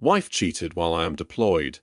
Wife cheated while I am deployed.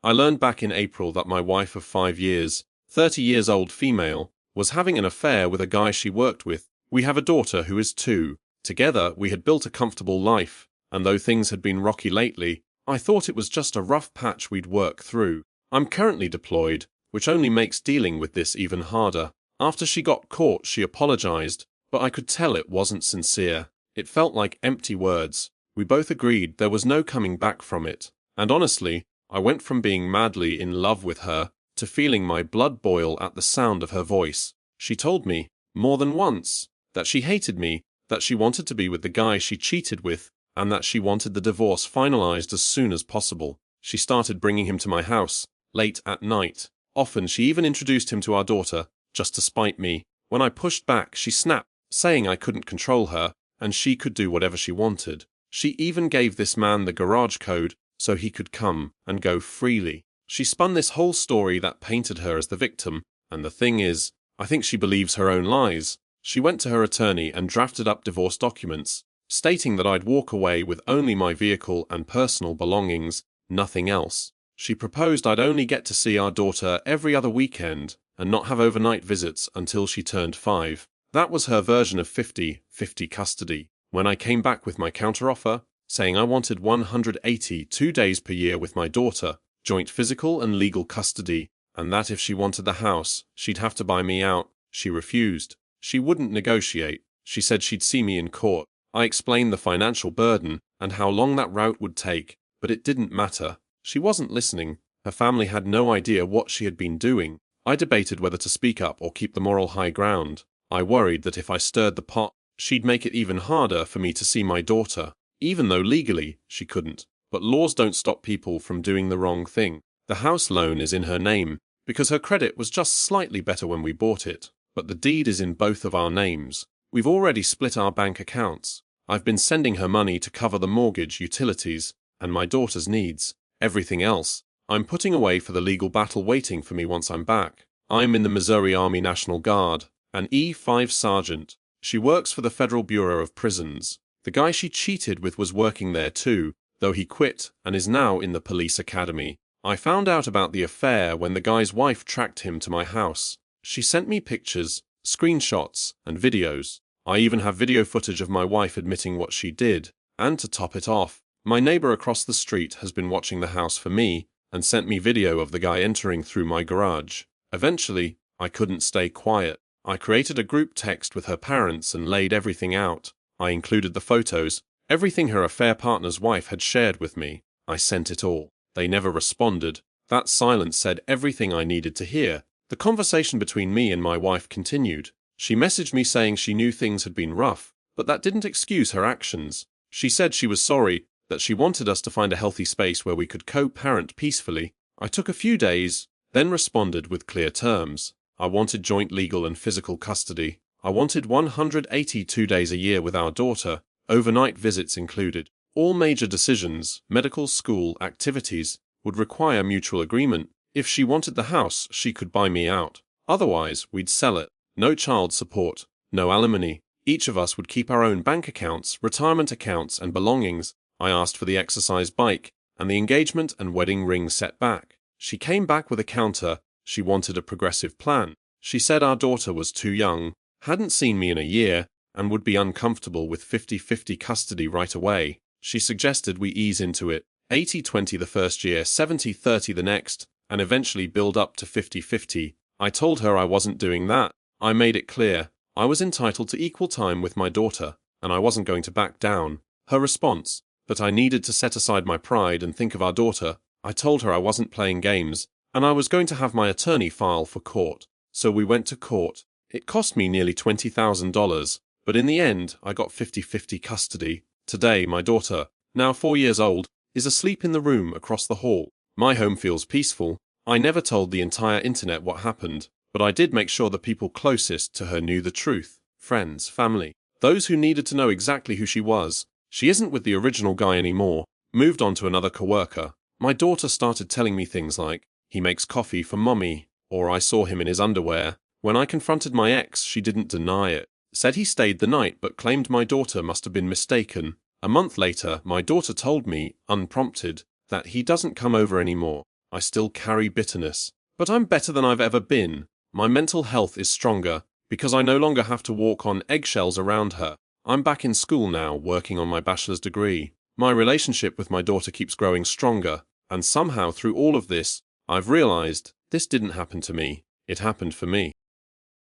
I learned back in April that my wife of 5 years, 30 years old female, was having an affair with a guy she worked with. We have a daughter who is 2. Together, we had built a comfortable life, and though things had been rocky lately, I thought it was just a rough patch we'd work through. I'm currently deployed, which only makes dealing with this even harder. After she got caught, she apologized, but I could tell it wasn't sincere. It felt like empty words. We both agreed there was no coming back from it, and honestly, I went from being madly in love with her to feeling my blood boil at the sound of her voice. She told me, more than once, that she hated me, that she wanted to be with the guy she cheated with, and that she wanted the divorce finalized as soon as possible. She started bringing him to my house, late at night. Often she even introduced him to our daughter, just to spite me. When I pushed back, she snapped, saying I couldn't control her, and she could do whatever she wanted. She even gave this man the garage code so he could come and go freely. She spun this whole story that painted her as the victim, and the thing is, I think she believes her own lies. She went to her attorney and drafted up divorce documents, stating that I'd walk away with only my vehicle and personal belongings, nothing else. She proposed I'd only get to see our daughter every other weekend and not have overnight visits until she turned 5. That was her version of 50-50 custody. When I came back with my counteroffer, saying I wanted 182 days per year with my daughter, joint physical and legal custody, and that if she wanted the house, she'd have to buy me out, she refused. She wouldn't negotiate. She said she'd see me in court. I explained the financial burden and how long that route would take, but it didn't matter. She wasn't listening. Her family had no idea what she had been doing. I debated whether to speak up or keep the moral high ground. I worried that if I stirred the pot, she'd make it even harder for me to see my daughter, even though legally she couldn't. But laws don't stop people from doing the wrong thing. The house loan is in her name because her credit was just slightly better when we bought it, but the deed is in both of our names. We've already split our bank accounts. I've been sending her money to cover the mortgage, utilities, and my daughter's needs. Everything else, I'm putting away for the legal battle waiting for me once I'm back. I'm in the Missouri Army National Guard, an E5 sergeant. She works for the Federal Bureau of Prisons. The guy she cheated with was working there too, though he quit and is now in the police academy. I found out about the affair when the guy's wife tracked him to my house. She sent me pictures, screenshots, and videos. I even have video footage of my wife admitting what she did. And to top it off, my neighbor across the street has been watching the house for me and sent me video of the guy entering through my garage. Eventually, I couldn't stay quiet. I created a group text with her parents and laid everything out. I included the photos, everything her affair partner's wife had shared with me. I sent it all. They never responded. That silence said everything I needed to hear. The conversation between me and my wife continued. She messaged me saying she knew things had been rough, but that didn't excuse her actions. She said she was sorry, that she wanted us to find a healthy space where we could co-parent peacefully. I took a few days, then responded with clear terms. I wanted joint legal and physical custody. I wanted 182 days a year with our daughter, overnight visits included. All major decisions, medical, school, activities, would require mutual agreement. If she wanted the house, she could buy me out. Otherwise, we'd sell it. No child support, no alimony. Each of us would keep our own bank accounts, retirement accounts, and belongings. I asked for the exercise bike, and the engagement and wedding ring set back. She came back with a counter. She wanted a progressive plan. She said our daughter was too young, hadn't seen me in a year, and would be uncomfortable with 50-50 custody right away. She suggested we ease into it, 80-20 the first year, 70-30 the next, and eventually build up to 50-50. I told her I wasn't doing that. I made it clear I was entitled to equal time with my daughter, and I wasn't going to back down. Her response, that I needed to set aside my pride and think of our daughter. I told her I wasn't playing games, and I was going to have my attorney file for court. So we went to court. It cost me nearly $20,000, but in the end I got 50-50 custody. Today my daughter, now 4 years old, is asleep in the room across the hall. My home feels peaceful. I never told the entire internet what happened, but I did make sure the people closest to her knew the truth. Friends, family, those who needed to know exactly who she was. She isn't with the original guy anymore, moved on to another coworker. My daughter started telling me things like, he makes coffee for mommy, or I saw him in his underwear. When I confronted my ex, she didn't deny it. Said he stayed the night but claimed my daughter must have been mistaken. A month later, my daughter told me, unprompted, that he doesn't come over anymore. I still carry bitterness, but I'm better than I've ever been. My mental health is stronger because I no longer have to walk on eggshells around her. I'm back in school now, working on my bachelor's degree. My relationship with my daughter keeps growing stronger, and somehow through all of this, I've realized this didn't happen to me, it happened for me.